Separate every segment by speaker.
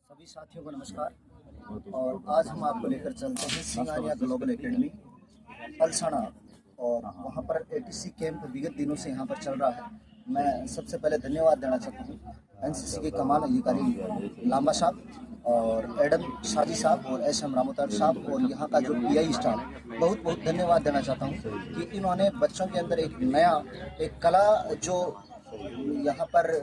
Speaker 1: सभी साथियों को नमस्कार। और आज हम आपको लेकर चलते हैं सिंगानिया ग्लोबल एकेडमी पलसाना, और वहाँ पर एटीसी कैंप विगत दिनों से यहाँ पर चल रहा है। मैं सबसे पहले धन्यवाद देना चाहता हूँ एनसीसी के कमान अधिकारी लांबा साहब और एडम शाजी साहब और एस एम रामोतार साहब और यहाँ का जो पीआई स्टाफ, बहुत बहुत धन्यवाद देना चाहता हूँ कि इन्होंने बच्चों के अंदर एक नया एक कला जो यहाँ पर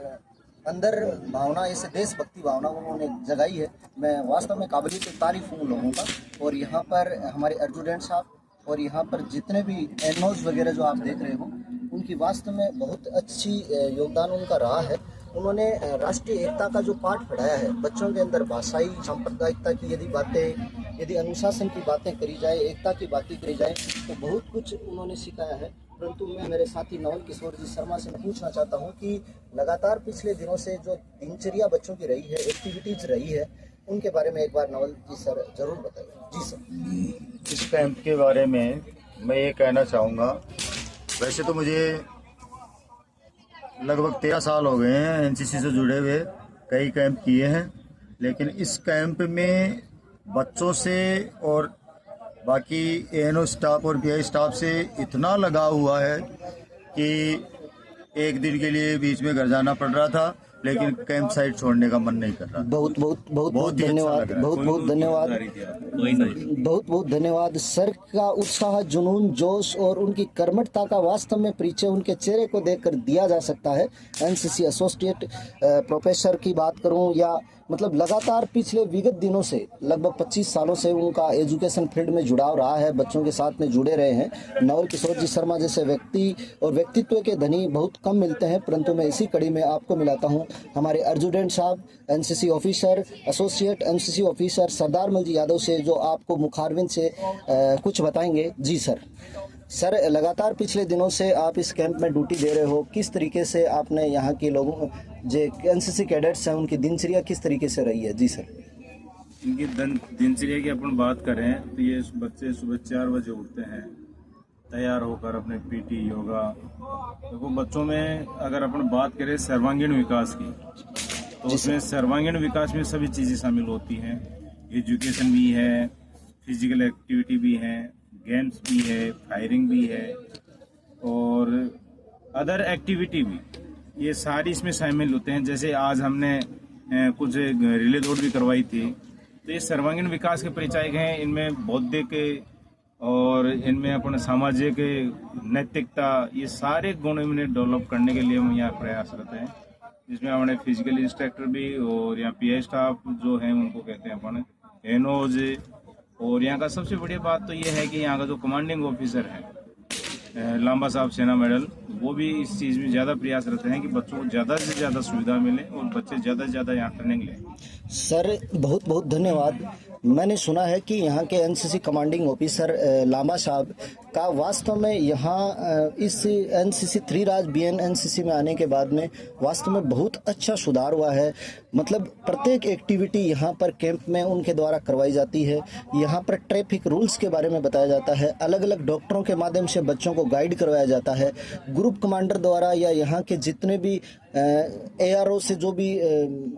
Speaker 1: अंदर भावना, ऐसे देशभक्ति भावना उन्होंने जगाई है। मैं वास्तव में काबिलियत तारीफ हूँ लोगों का। और यहाँ पर हमारे एडजुटेंट साहब और यहाँ पर जितने भी एनओज वगैरह जो आप देख रहे हो, उनकी वास्तव में बहुत अच्छी योगदान उनका रहा है। उन्होंने राष्ट्रीय एकता का जो पाठ पढ़ाया है बच्चों के अंदर, भाषाई सांप्रदायिकता की यदि अनुशासन की बातें करी जाए, एकता की बातें करी जाए, तो बहुत कुछ उन्होंने सिखाया है। परंतु मैं मेरे साथी नवल किशोर जी शर्मा से पूछना चाहता हूं कि लगातार पिछले दिनों से जो दिनचर्या बच्चों की रही है, एक्टिविटीज रही है, उनके बारे में एक बार नवल जी सर जरूर बताइए। जी सर।
Speaker 2: इस कैंप के बारे में मैं ये कहना चाहूँगा, वैसे तो मुझे लगभग 13 साल हो गए हैं एनसीसी से जुड़े हुए, कई कैंप किए हैं, लेकिन इस कैंप में बच्चों से और बाकी एएनओ स्टाफ और पीआई स्टाफ से इतना लगाव हुआ है कि एक दिन के लिए बीच में घर जाना पड़ रहा था, लेकिन कैंप साइट छोड़ने का मन नहीं कर रहा।
Speaker 1: बहुत धन्यवाद, बहुत धन्यवाद सर का उत्साह, जुनून, जोश और उनकी कर्मठता का वास्तव में परिचय उनके चेहरे को देखकर दिया जा सकता है। एनसीसी एसोसिएट प्रोफेसर की बात करूं या मतलब लगातार पिछले विगत दिनों से लगभग 25 सालों से उनका एजुकेशन फील्ड में जुड़ाव रहा है, बच्चों के साथ में जुड़े रहे हैं। नवल किशोर जी शर्मा जैसे व्यक्ति और व्यक्तित्व के धनी बहुत कम मिलते हैं, परंतु मैं इसी कड़ी में आपको मिलाता हूं हमारे एडजुटेंट साहब, NCC officer, associate NCC officer Sardar Mal ji Yadav से, जो आपको मुखारबिन से कुछ बताएंगे। जी सर। सर, लगातार पिछले दिनों से आप इस कैंप में ड्यूटी दे रहे हो, किस तरीके से आपने यहाँ के लोगों जो एनसीसी कैडेट्स हैं उनकी दिनचर्या किस तरीके से रही है? जी सर।
Speaker 3: इनकी दिनचर्या की अपन बात करें तो ये बच्चे सुबह 4 बजे उठते हैं, तैयार होकर अपने पीटी, योगा। देखो बच्चों में अगर अपन बात करें सर्वांगीण विकास की, तो उसमें सर्वांगीण विकास में सभी चीज़ें शामिल होती हैं। एजुकेशन भी है, फिजिकल एक्टिविटी भी है, गेम्स भी है, फायरिंग भी है और अदर एक्टिविटी भी, ये सारी इसमें शामिल होते हैं। जैसे आज हमने कुछ रिले दौड़ भी करवाई थी, तो ये सर्वांगीण विकास के परिचायक हैं। इनमें बौद्धिक और इनमें अपने सामाजिक, नैतिकता, ये सारे गुण इन्हें डेवलप करने के लिए हम यहाँ प्रयासरत हैं, जिसमें हमारे फिजिकल इंस्ट्रक्टर भी और यहाँ पीआई स्टाफ जो हैं उनको कहते हैं अपन एनओज। और यहाँ का सबसे बड़ी बात तो ये है कि यहाँ का जो कमांडिंग ऑफिसर है लांबा साहब सेना मेडल, वो भी इस चीज़ में ज़्यादा प्रयास रहते हैं कि बच्चों को ज़्यादा से ज़्यादा सुविधा मिले और बच्चे ज़्यादा से ज़्यादा यहाँ ट्रेनिंग लें।
Speaker 1: सर, बहुत बहुत धन्यवाद। मैंने सुना है कि यहाँ के एनसीसी कमांडिंग ऑफिसर लांबा साहब का वास्तव में यहाँ इस एनसीसी 3 राज बीएन एनसीसी में आने के बाद में वास्तव में बहुत अच्छा सुधार हुआ है। मतलब प्रत्येक एक्टिविटी यहाँ पर कैंप में उनके द्वारा करवाई जाती है। यहाँ पर ट्रैफिक रूल्स के बारे में बताया जाता है, अलग अलग डॉक्टरों के माध्यम से बच्चों को गाइड करवाया जाता है, ग्रुप कमांडर द्वारा या यहाँ के जितने भी एआरओ से जो भी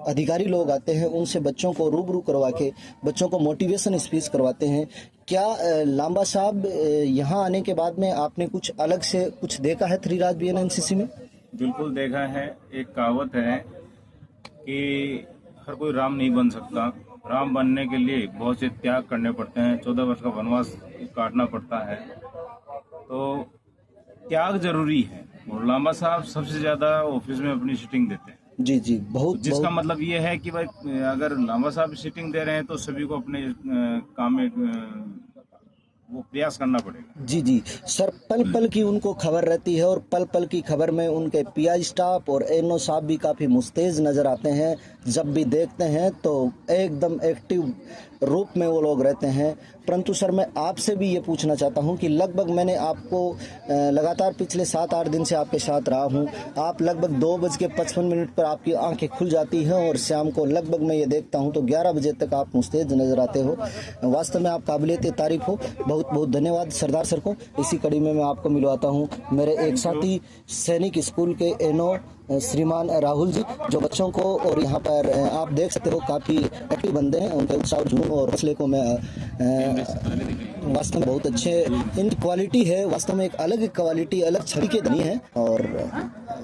Speaker 1: अधिकारी लोग आते हैं उनसे बच्चों को रूबरू करवा के बच्चों को मोटिवेशन स्पीच करवाते हैं। क्या लांबा साहब यहाँ आने के बाद में आपने कुछ अलग से कुछ देखा है 3 राज बीएन एनसीसी में?
Speaker 3: बिल्कुल देखा है। एक कहावत है कि हर कोई राम नहीं बन सकता, राम बनने के लिए बहुत से त्याग करने पड़ते हैं, 14 वर्ष का वनवास काटना पड़ता है, तो त्याग जरूरी है। और लांबा साहब सबसे ज्यादा ऑफिस में अपनी सीटिंग देते हैं।
Speaker 1: जी जी, बहुत,
Speaker 3: जिसका मतलब ये है कि भाई अगर लांबा साहब सीटिंग दे रहे हैं तो सभी को अपने काम में वो प्रयास करना पड़ेगा।
Speaker 1: जी जी सर, पल पल की उनको खबर रहती है और पल पल की खबर में उनके पीआई स्टाफ और एनओ साहब भी काफ़ी मुस्तैद नज़र आते हैं। जब भी देखते हैं तो एकदम एक्टिव रूप में वो लोग रहते हैं। परंतु सर, मैं आपसे भी ये पूछना चाहता हूँ कि लगभग मैंने आपको लगातार पिछले 7-8 दिन से आपके साथ रहा हूँ। आप लगभग 2:55 पर आपकी आंखें खुल जाती हैं और शाम को लगभग मैं ये देखता हूँ तो 11 बजे तक आप मुस्तैद नज़र आते हो। वास्तव में आप काबिलियत तारीफ हो। बहुत बहुत धन्यवाद सरदार सर को। इसी कड़ी में मैं आपको मिलवाता हूँ मेरे एक साथी सैनिक स्कूल के एनओ श्रीमान राहुल जी, जो बच्चों को, और यहाँ पर आप देख सकते हो काफ़ी एक्टिव बंदे हैं। उनके उत्साह जुनून और हौसले को मैं वास्तव में बहुत अच्छे इनकी क्वालिटी है, वास्तव में एक अलग क्वालिटी, अलग छवि के धनी है। और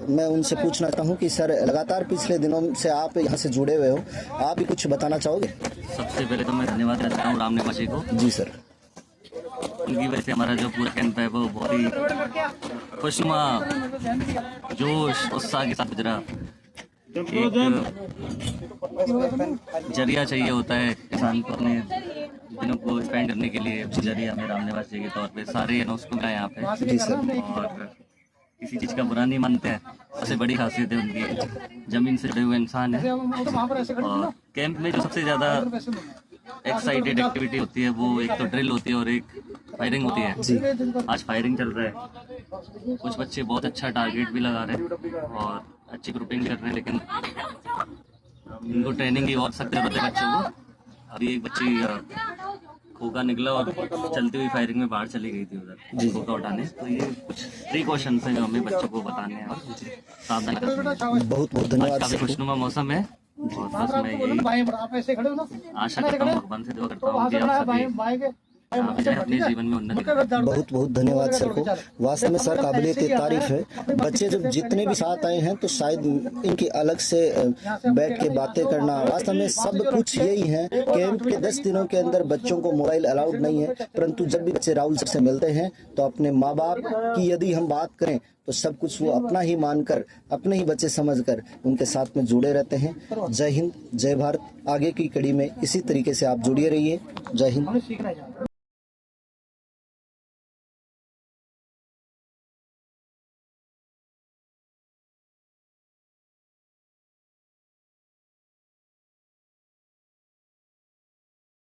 Speaker 1: मैं उनसे पूछना चाहता हूँ कि सर, लगातार पिछले दिनों से आप यहाँ से जुड़े हुए हो, आप भी कुछ बताना चाहोगे?
Speaker 4: सबसे पहले तो मैं धन्यवाद करता हूँ राम निवासी को।
Speaker 1: जी सर।
Speaker 4: उनकी वजह से हमारा जो पूरा कैंप है वो बहुत ही खुशनुमा, जोश, उत्साह के साथ गुजरा। एक जरिया चाहिए होता है इंसान को अपने दिनों को स्पेंड करने के लिए, जरिया में राम निवासी के तौर पे सारे अनौंस को यहाँ पे।
Speaker 1: जी सर।
Speaker 4: और किसी चीज़ का बुरा नहीं मानते हैं, सबसे बड़ी खासियत है उनकी, ज़मीन से जुड़े हुए इंसान है। और कैंप में जो सबसे ज़्यादा एक्साइटेड एक्टिविटी होती है वो एक तो ड्रिल होती है और एक फायरिंग होती है।
Speaker 1: जी।
Speaker 4: आज फायरिंग चल रहा है, कुछ बच्चे बहुत अच्छा टारगेट भी लगा रहे हैं और अच्छी ग्रुपिंग कर रहे हैं, लेकिन इनको ट्रेनिंग की और सख्त जरूरत है बच्चों को। अभी एक बच्ची खोखा निकला और चलती हुई फायरिंग में बाहर चली गई थी उधर खोखा उठाने। तो ये कुछ प्रिकॉशंस हैं जो हमें बच्चों को बताने हैं और सावधान करने हैं।
Speaker 1: बहुत बहुत
Speaker 4: आज
Speaker 1: धन्यवाद
Speaker 4: काफी
Speaker 1: सर।
Speaker 4: खुशनुमा मौसम है और बस मैं यही आशा करता हूँ, भगवान से दुआ करता हूँ कि आप सभी अपने जीवन में उन्नति करें।
Speaker 1: बहुत बहुत धन्यवाद सर को। वास्तव में सर काबिलियत तारीफ है। बच्चे जब जितने भी साथ आए हैं तो शायद इनकी अलग से बैठ के बातें करना, वास्तव में सब कुछ यही है। कैंप के 10 दिनों के अंदर बच्चों को मोबाइल अलाउड नहीं है, परंतु जब भी बच्चे राहुल सर से मिलते हैं तो अपने माँ बाप की यदि हम बात करें तो सब कुछ वो अपना ही मानकर, अपने ही बच्चे समझकर उनके साथ में जुड़े रहते हैं। जय हिंद, जय भारत। आगे की कड़ी में इसी तरीके से आप जुड़े रहिए। जय हिंद।